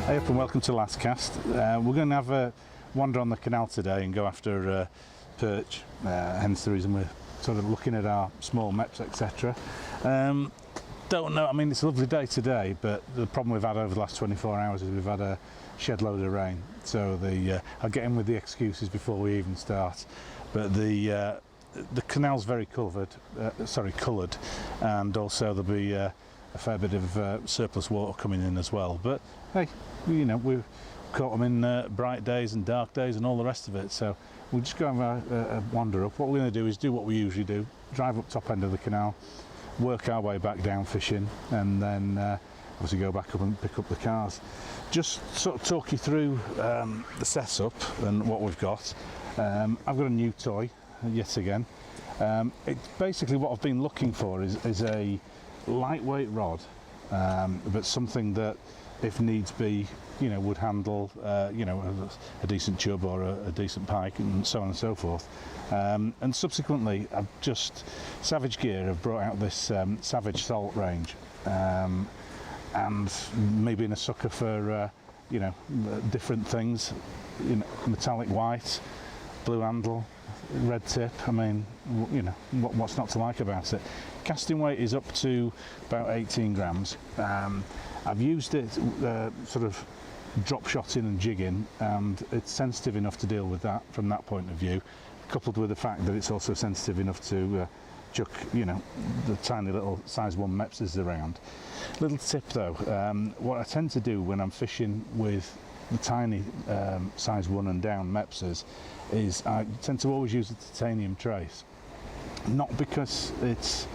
Hey up and welcome to Last Cast. We're going to have a wander on the canal today and go after perch, hence the reason we're sort of looking at our small meps, etc. Don't know, I mean it's a lovely day today, but the problem we've had over the last 24 hours is we've had a shed load of rain, so I'll get in with the excuses before we even start, but the canal's very coloured, and also there'll be a fair bit of surplus water coming in as well. But hey, you know, we've caught them in bright days and dark days and all the rest of it, so we'll just go and have a wander up. What we're going to do is do what we usually do, drive up top end of the canal, work our way back down fishing, and then obviously go back up and pick up the cars. Just sort of talk you through the setup and what we've got. I've got a new toy yet again. It's basically what I've been looking for is a lightweight rod, but something that, if needs be, you know, would handle you know, a decent chub or a decent pike and so on and so forth. And subsequently I've just, Savage Gear have brought out this Savage Salt range, and me being a sucker for you know, different things, you know, metallic white, blue handle, red tip, I mean, you know, what's not to like about it. Casting weight is up to about 18 grams. I've used it sort of drop shotting and jigging, and it's sensitive enough to deal with that from that point of view, coupled with the fact that it's also sensitive enough to chuck, you know, the tiny little size 1 mepses around. Little tip though, what I tend to do when I'm fishing with the tiny size 1 and down mepses is I tend to always use a titanium trace. Not because it's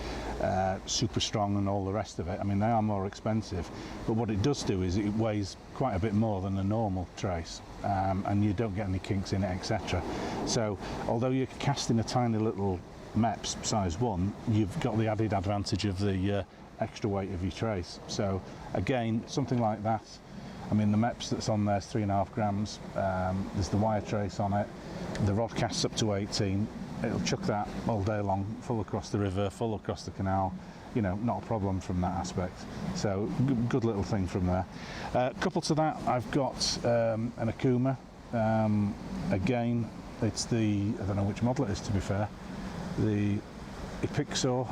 super strong and all the rest of it, I mean they are more expensive, but what it does do is it weighs quite a bit more than a normal trace, and you don't get any kinks in it, etc. So although you're casting a tiny little meps size 1, you've got the added advantage of the extra weight of your trace. So again, something like that, I mean the meps that's on there is 3.5 grams, there's the wire trace on it, the rod casts up to 18, it'll chuck that all day long, full across the river, full across the canal, you know, not a problem from that aspect. So good little thing from there. Coupled to that, I've got an Akuma, again it's the, I don't know which model it is to be fair, the Epixor,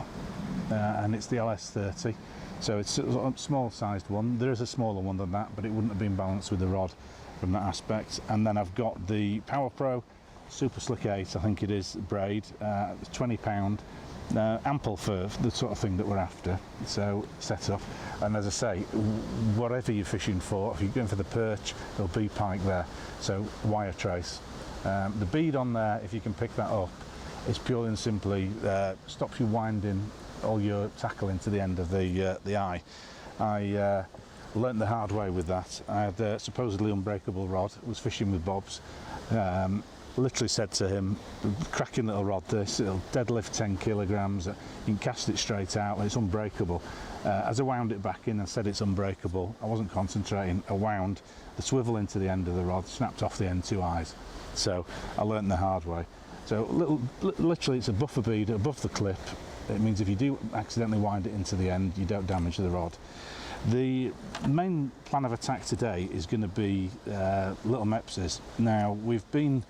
and it's the LS30. So it's a small sized one. There is a smaller one than that, but it wouldn't have been balanced with the rod from that aspect. And then I've got the Power Pro Super Slick 8, I think it is, braid, £20, ample for the sort of thing that we're after. So set up, and as I say, whatever you're fishing for, if you're going for the perch, there'll be pike there. So wire trace. The bead on there, if you can pick that up, is purely and simply stops you winding all your tackle into the end of the eye. I learnt the hard way with that. I had a supposedly unbreakable rod, was fishing with Bob's, literally said to him, cracking little rod this, it'll deadlift 10 kilograms, you can cast it straight out, it's unbreakable. As I wound it back in and said it's unbreakable, I wasn't concentrating, I wound the swivel into the end of the rod, snapped off the end 2 eyes. So I learnt the hard way. So literally it's a buffer bead above the clip. It means if you do accidentally wind it into the end, you don't damage the rod. The main plan of attack today is going to be little mepses. Now we've been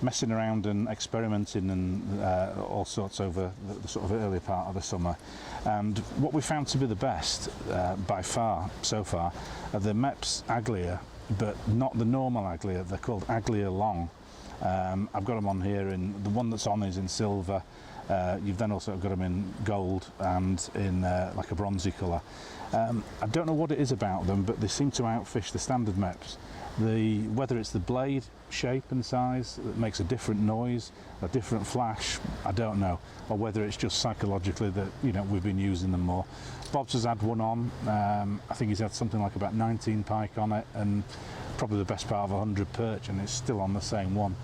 messing around and experimenting and all sorts over the sort of early part of the summer, and what we found to be the best by far so far are the meps Aglia, but not the normal Aglia. They're called Aglia Long. I've got them on here, and the one that's on is in silver. You've then also got them in gold and in like a bronzy colour. I don't know what it is about them, but they seem to outfish the standard meps. Whether it's the blade shape and size that makes a different noise, a different flash, I don't know, or whether it's just psychologically that, you know, we've been using them more. Bob's has had one on, I think he's had something like about 19 pike on it, and probably the best part of 100 perch, and it's still on the same one.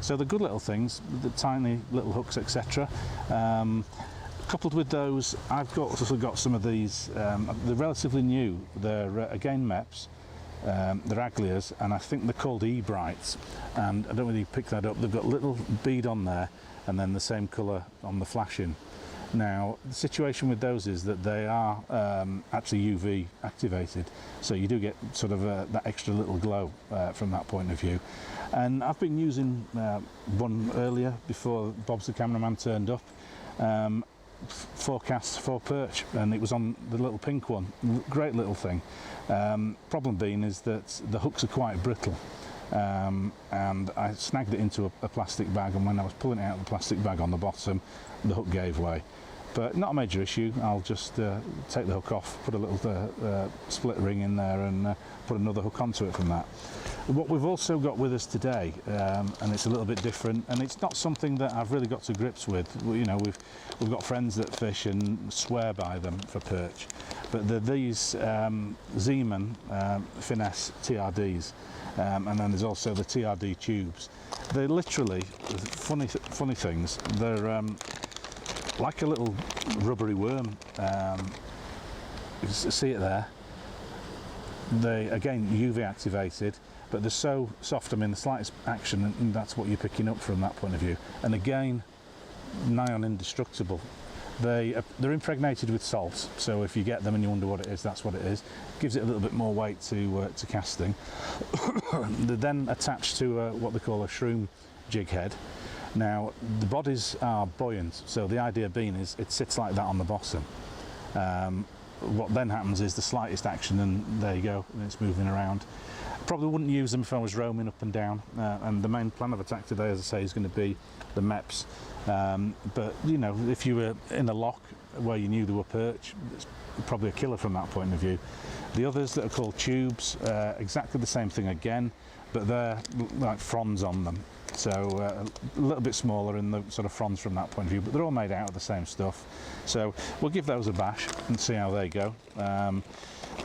So the good little things, the tiny little hooks, etc. Coupled with those, I've also got some of these, they're relatively new, they're again meps, they're Aglias, and I think they're called E-Brights, and I don't really pick that up. They've got little bead on there and then the same colour on the flashing. Now, the situation with those is that they are actually UV activated, so you do get sort of that extra little glow from that point of view. And I've been using one earlier before Bob's the cameraman turned up, forecast for perch, and it was on the little pink one. Great little thing. Problem being is that the hooks are quite brittle. And I snagged it into a plastic bag, and when I was pulling it out of the plastic bag on the bottom, the hook gave way. But not a major issue. I'll just take the hook off, put a little split ring in there, and put another hook onto it from that. What we've also got with us today, and it's a little bit different, and it's not something that I've really got to grips with. You know, we've got friends that fish and swear by them for perch, but they're these Zeeman finesse TRDs. And then there's also the TRD tubes. They're literally funny things. They're like a little rubbery worm. You see it there. They again UV activated, but they're so soft. I mean, the slightest action, and that's what you're picking up from that point of view. And again, nigh on indestructible. They're impregnated with salt, so if you get them and you wonder what it is, that's what it is. Gives it a little bit more weight to casting. They're then attached to what they call a shroom jig head. Now, the bodies are buoyant, so the idea being is it sits like that on the bottom. What then happens is the slightest action, and there you go, and it's moving around. Probably wouldn't use them if I was roaming up and down, and the main plan of attack today, as I say, is going to be the MEPs. But you know, if you were in a lock where you knew there were perch, it's probably a killer from that point of view. The others that are called tubes, exactly the same thing again, but they're like fronds on them, so a little bit smaller in the sort of fronds from that point of view, but they're all made out of the same stuff. So we'll give those a bash and see how they go.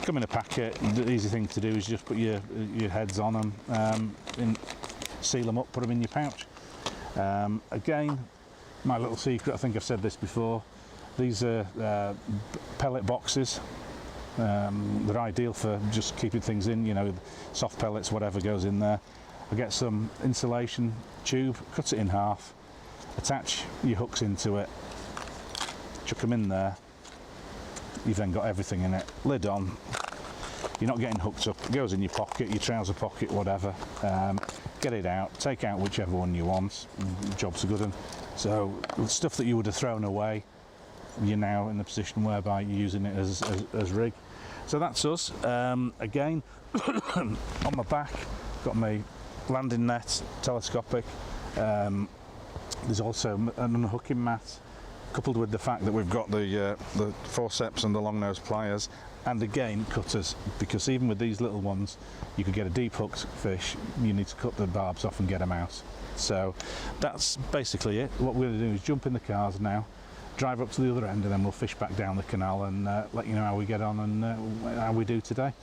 Come in a packet. The easy thing to do is just put your heads on them, seal them up, put them in your pouch. Again, my little secret, I think I've said this before, these are pellet boxes. They're ideal for just keeping things in, you know, soft pellets, whatever goes in there. I get some insulation tube, cut it in half, attach your hooks into it, chuck them in there. You've then got everything in it, lid on. You're not getting hooked up, it goes in your pocket, your trouser pocket, whatever. Get it out, take out whichever one you want, job's a good one. So stuff that you would have thrown away, you're now in the position whereby you're using it as rig. So that's us. Again, on my back, got my landing net, telescopic. There's also an unhooking mat, coupled with the fact that we've got the forceps and the long nose pliers, and again cutters, because even with these little ones you could get a deep hooked fish, you need to cut the barbs off and get them out. So that's basically it. What we're going to do is jump in the cars now, drive up to the other end, and then we'll fish back down the canal and let you know how we get on and how we do today.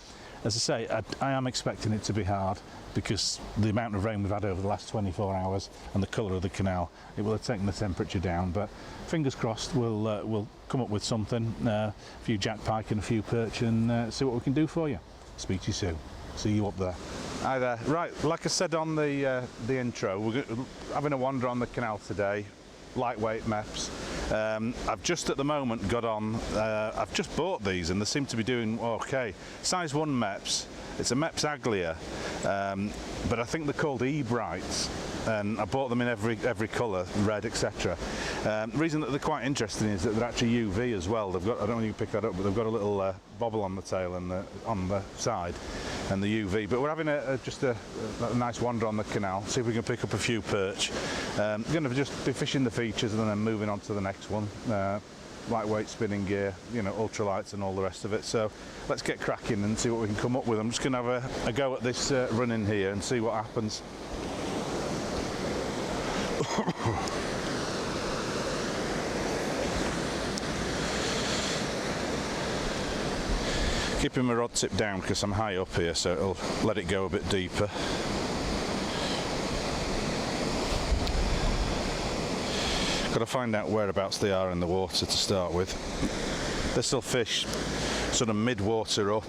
As I say, I am expecting it to be hard, because the amount of rain we've had over the last 24 hours and the colour of the canal, it will have taken the temperature down, but fingers crossed we'll come up with something, a few jack pike and a few perch, and see what we can do for you. Speak to you soon. See you up there. Hi there. Right, like I said on the intro, we're having a wander on the canal today, lightweight MEPs. I've just at the moment got on, I've just bought these and they seem to be doing okay. Size 1 MEPs, it's a MEPs Aglia, but I think they're called E-Brights, and I bought them in every colour, red, etc. The reason that they're quite interesting is that they're actually UV as well. They've got, I don't know if you can pick that up, but they've got a little bobble on the tail and on the side, and the UV. But we're having just a nice wander on the canal, see if we can pick up a few perch. Going to just be fishing the features and then moving on to the next one. Lightweight spinning gear, you know, ultralights and all the rest of it. So let's get cracking and see what we can come up with. I'm just going to have a go at this run in here and see what happens. Keeping my rod tip down because I'm high up here, so it'll let it go a bit deeper. Got to find out whereabouts they are in the water to start with. This will fish sort of mid-water up.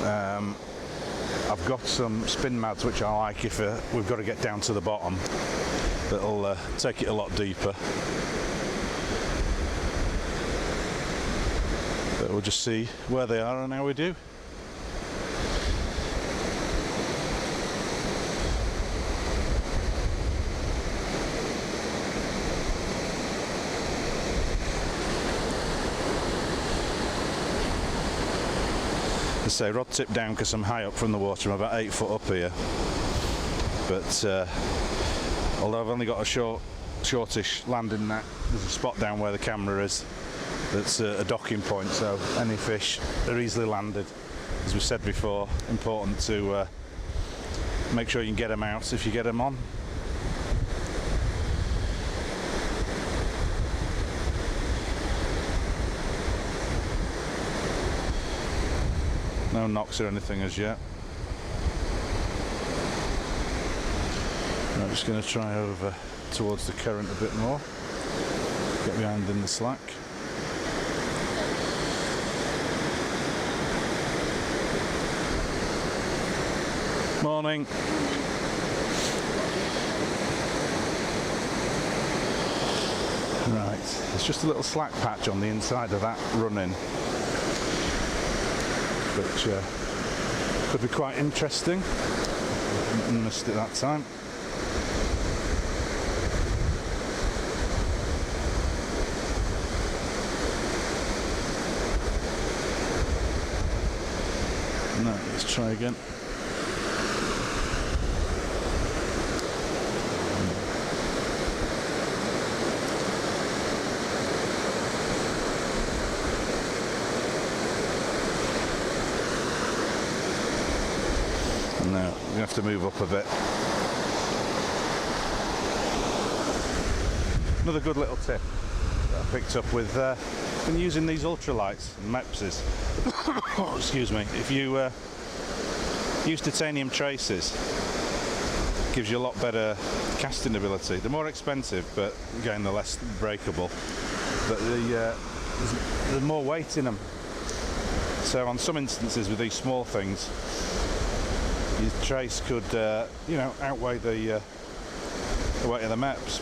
I've got some spin mads which I like if we've got to get down to the bottom. That'll take it a lot deeper. we'll just see where they are and how we do. As I say, rod tip down because I'm high up from the water. I'm about 8 foot up here. But although I've only got a shortish landing net, there's a spot down where the camera is that's a docking point, so any fish are easily landed. As we said before, important to make sure you can get them out if you get them on. No knocks or anything as yet. I'm just going to try over towards the current a bit more, get behind in the slack. Morning. Right, there's just a little slack patch on the inside of that run-in, which could be quite interesting. Missed it that time. No, let's try again. No, we have to move up a bit. Another good little tip that I picked up with been using these ultralights and Mepses. Oh, excuse me. If you use titanium traces, it gives you a lot better casting ability. They're more expensive, but again they're less breakable. But there's more weight in them. So on some instances with these small things, your trace could, you know, outweigh the weight of the Meps.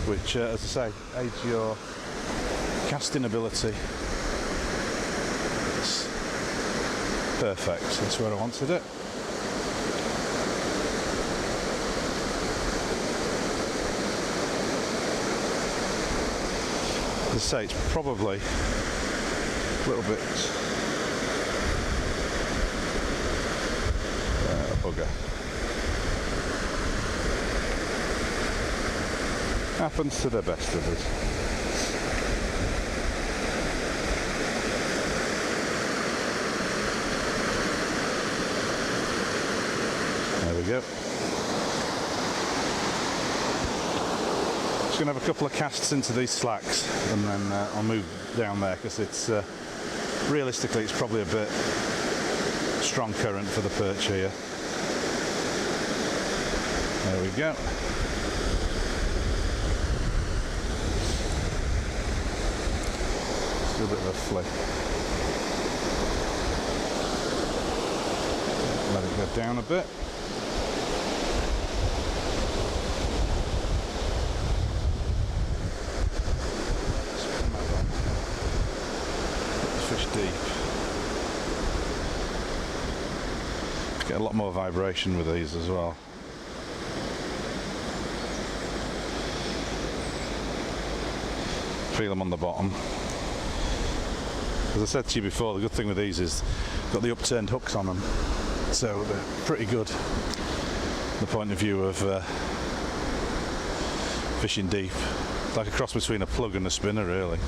Which, as I say, aids your casting ability. It's perfect. That's where I wanted it. As I say, it's probably a little bit bugger. Happens to the best of us. There we go. Just going to have a couple of casts into these slacks and then I'll move down there because it's realistically it's probably a bit strong current for the perch here. There we go. Just a bit of a flick. Let it go down a bit. Fish deep. Get a lot more vibration with these as well. Feel them on the bottom. As I said to you before, the good thing with these is got the upturned hooks on them, so they're pretty good from the point of view of fishing deep. It's like a cross between a plug and a spinner, really.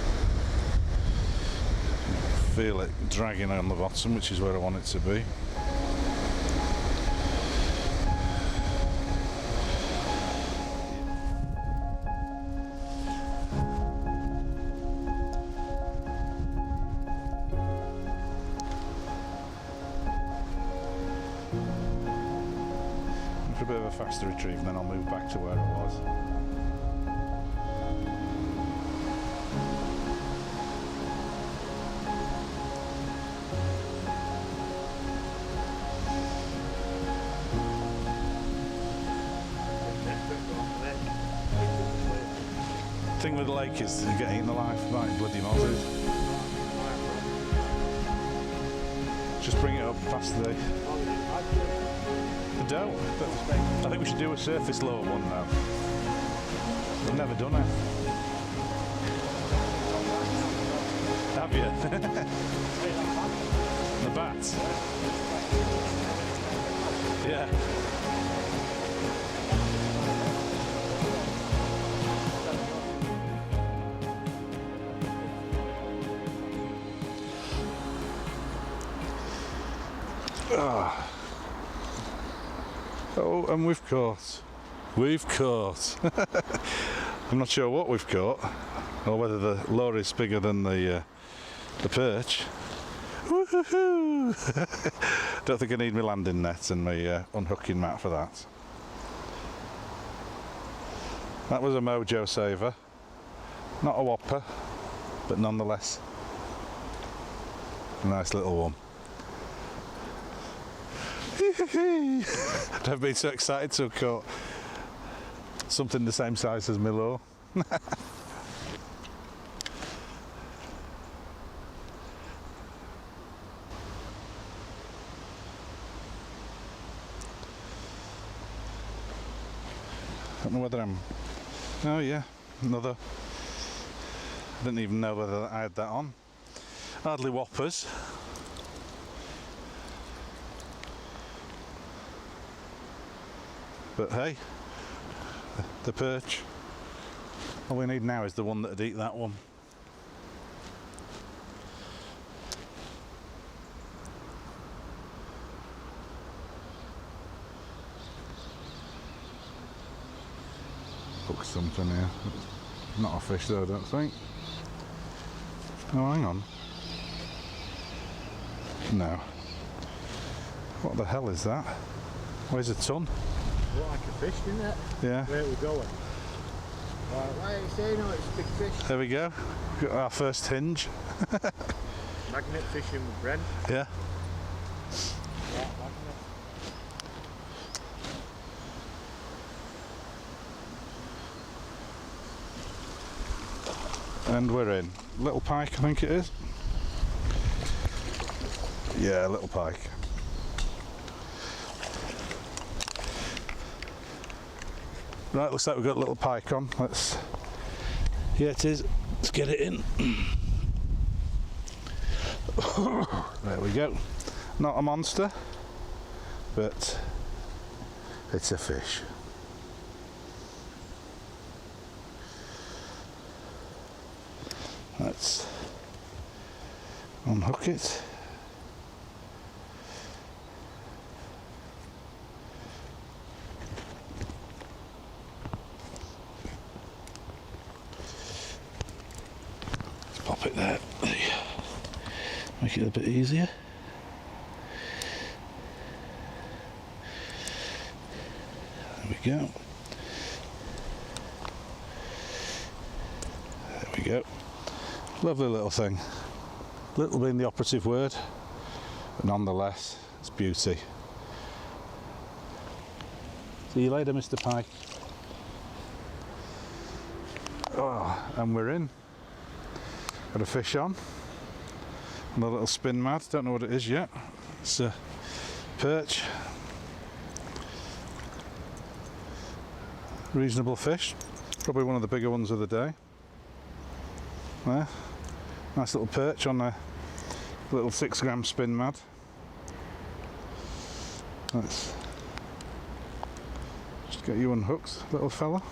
Feel it dragging on the bottom, which is where I want it to be. For a bit of a faster retrieve, and then I'll move back to where it was. thing with the lake is you get eaten alive by bloody mozzies. Just bring it up past the... I don't. I think we should do a surface lower one now. I've never done it. Have you? The bats? Yeah. Oh, and we've caught. I'm not sure what we've caught, or whether the lure is bigger than the perch. Woohoo! Don't think I need my landing net and my unhooking mat for that. That was a mojo saver. Not a whopper, but nonetheless a nice little one. I've never been so excited to have caught something the same size as my lure. I don't know whether I'm... Oh yeah, another... I didn't even know whether I had that on. Hardly whoppers. But hey, the perch. All we need now is the one that'd eat that one. Hook something here. Not a fish though, I don't think. Oh, hang on. No. What the hell is that? Weighs a ton. Looked like a fish, didn't it? Yeah. Where are we going? Why are you saying no, it's a big fish? There we go. We've got our first hinge. Magnet fishing with Brent. Yeah. Yeah, magnet. And we're in. Little pike, I think it is. Yeah, little pike. Right, looks like we've got a little pike on. Let's... Yeah, it is. Let's get it in. There we go. Not a monster, but it's a fish. Let's unhook it. Let's pop it there. Make it a bit easier. There we go. There we go. Lovely little thing. Little being the operative word, but nonetheless, it's beauty. See you later, Mr. Pike. Oh, and we're in. Got a fish on. And a little spin mad. Don't know what it is yet. It's a perch. Reasonable fish. Probably one of the bigger ones of the day. There. Nice little perch on a little 6 gram spin mad. Let's just get you unhooked, little fella.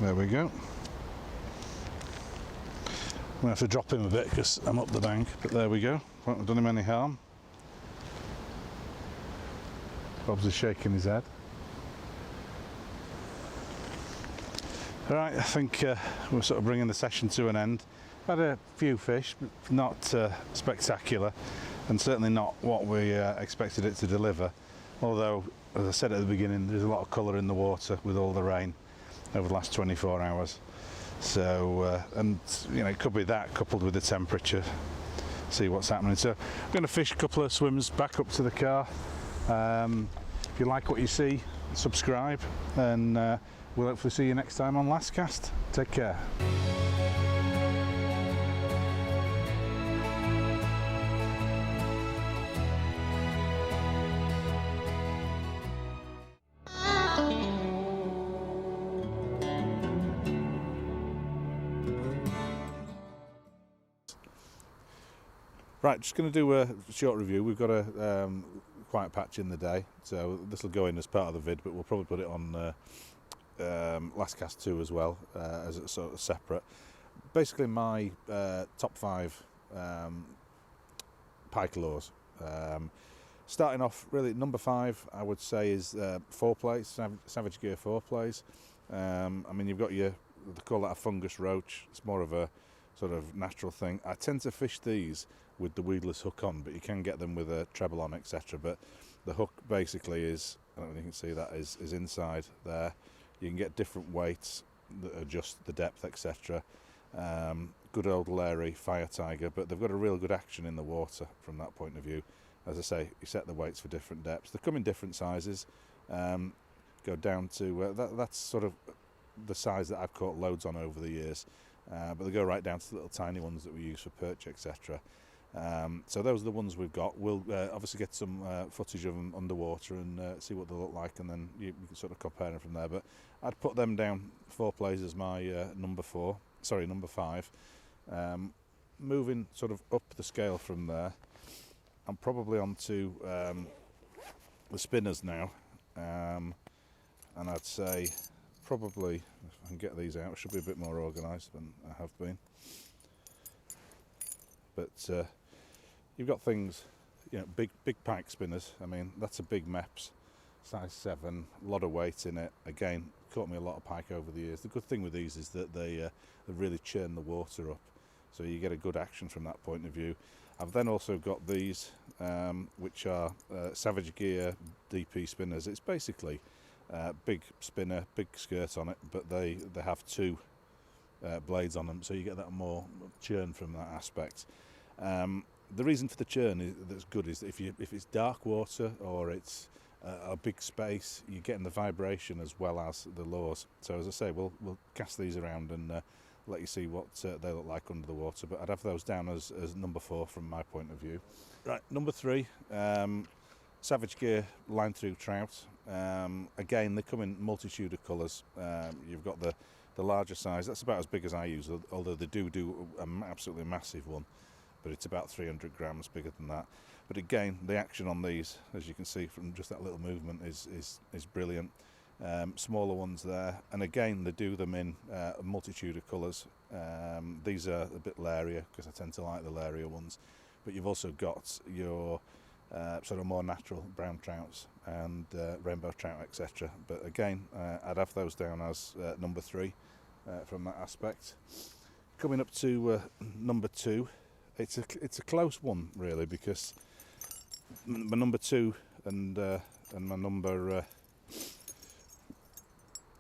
There we go. I'm going to have to drop him a bit because I'm up the bank, but there we go. Won't have done him any harm. Bob's is shaking his head. Right, I think we're sort of bringing the session to an end. Had a few fish, but not spectacular, and certainly not what we expected it to deliver. Although, as I said at the beginning, there's a lot of colour in the water with all the rain over the last 24 hours. So, and you know, it could be that coupled with the temperature. See what's happening. So, I'm going to fish a couple of swims back up to the car, If you like what you see, subscribe, and we'll hopefully see you next time on Last Cast. Take care. Right, just going to do a short review. We've got a quiet patch in the day, so this will go in as part of the vid, but we'll probably put it on Last Cast 2 as well, as it's sort of separate. Basically my top 5 pike lures. Starting off, really, number 5 I would say is 4-plays, Savage Gear 4-plays. I mean, you've got they call that a fungus roach. It's more of a sort of natural thing. I tend to fish these with the weedless hook on, but you can get them with a treble on, etc. But the hook basically is, I don't know if you can see that, is inside there. You can get different weights that adjust the depth, etc. Good old Larry Fire Tiger, but they've got a real good action in the water from that point of view. As I say, you set the weights for different depths. They come in different sizes. Go down to that's sort of the size that I've caught loads on over the years. But they go right down to the little tiny ones that we use for perch, etc. So those are the ones we've got. We'll obviously get some footage of them underwater and see what they look like, and then you can sort of compare them from there. But I'd put them down 4-plays as my number 5. Moving sort of up the scale from there, I'm probably on to the spinners now, and I'd say probably, if I can get these out, I should be a bit more organised than I have been. But you've got things, you know, big pike spinners. I mean, that's a big Meps, size 7, a lot of weight in it. Again, caught me a lot of pike over the years. The good thing with these is that they really churn the water up, so you get a good action from that point of view. I've then also got these, which are Savage Gear DP spinners. It's basically big spinner, big skirt on it, but they have 2 blades on them, so you get that more churn from that aspect. The reason for the churn that's good is that if it's dark water or it's a big space, you're getting the vibration as well as the lures. So as I say, we'll cast these around and let you see what they look like under the water. But I'd have those down as number 4 from my point of view. Right, number 3, Savage Gear line through trout. Again, they come in multitude of colours. You've got the larger size, that's about as big as I use, although they do an absolutely massive one, but it's about 300 grams bigger than that. But again, the action on these, as you can see from just that little movement, is brilliant. Smaller ones there, and again they do them in a multitude of colours. These are a bit Larier because I tend to like the Larier ones, but you've also got your sort of more natural brown trouts and rainbow trout, etc. But again, I'd have those down as number 3 from that aspect. Coming up to number 2, it's a close one really, because my number 2 and my number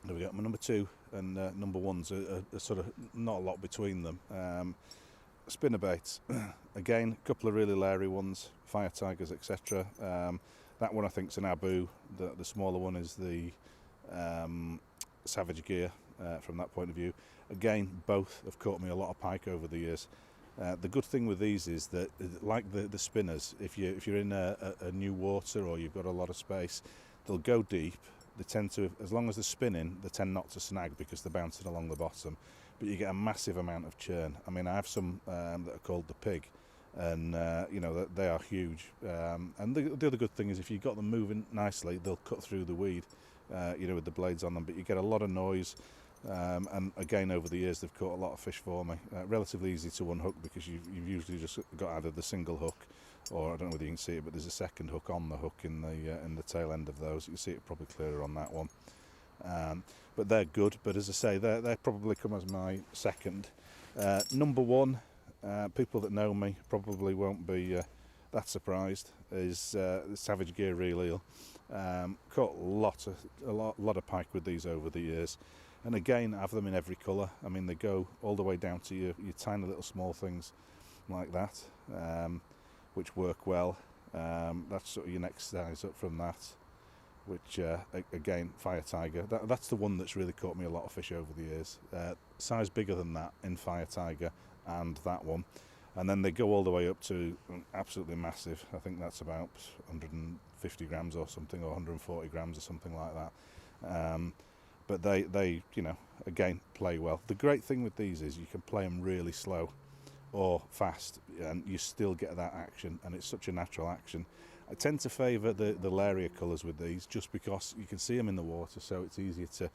there we go. My number 2 and number 1's are sort of not a lot between them. Spinnerbaits, again, a couple of really Larry ones, Fire Tigers, etc. That one I think is an Abu. The smaller one is the Savage Gear from that point of view. Again, both have caught me a lot of pike over the years. The good thing with these is that, like the spinners, if you're in a new water or you've got a lot of space, they'll go deep. They tend to, as long as they're spinning, they tend not to snag because they're bouncing along the bottom. But you get a massive amount of churn. I mean, I have some that are called the Pig, and you know, they are huge. And the other good thing is if you've got them moving nicely, they'll cut through the weed, you know, with the blades on them. But you get a lot of noise. And again, over the years, they've caught a lot of fish for me. Relatively easy to unhook because you've usually just got either the single hook, or I don't know whether you can see it, but there's a second hook on the hook in the tail end of those. You can see it probably clearer on that one. But they're good. But as I say, they probably come as my second. Number 1, people that know me probably won't be that surprised, is the Savage Gear Reel Eel. Caught a lot of pike with these over the years. And again, I have them in every colour. I mean, they go all the way down to your tiny little small things like that, which work well. That's sort of your next size up from that, which again, Fire Tiger. That's the one that's really caught me a lot of fish over the years. Size bigger than that in Fire Tiger and that one. And then they go all the way up to absolutely massive. I think that's about 150 grams or something, or 140 grams or something like that. But they, you know, again, play well. The great thing with these is you can play them really slow or fast, and you still get that action, and it's such a natural action. I tend to favour the Laria colours with these, just because you can see them in the water, so it's easier to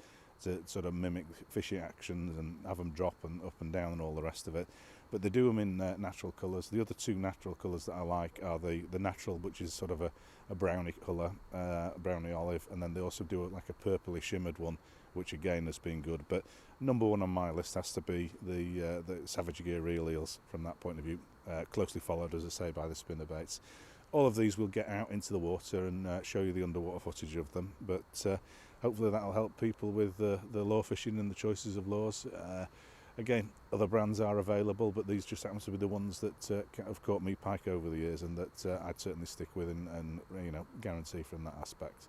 sort of mimic fishing actions and have them drop and up and down and all the rest of it. But they do them in natural colours. The other two natural colours that I like are the natural, which is sort of a browny colour, browny olive, and then they also do like a purpley shimmered one, which again has been good. But number one on my list has to be the Savage Gear reel eels from that point of view, closely followed, as I say, by the spinnerbaits. All of these will get out into the water and show you the underwater footage of them, but hopefully that'll help people with the lure fishing and the choices of lures. Again, other brands are available, but these just happen to be the ones that have caught me pike over the years, and that I'd certainly stick with and you know, guarantee from that aspect.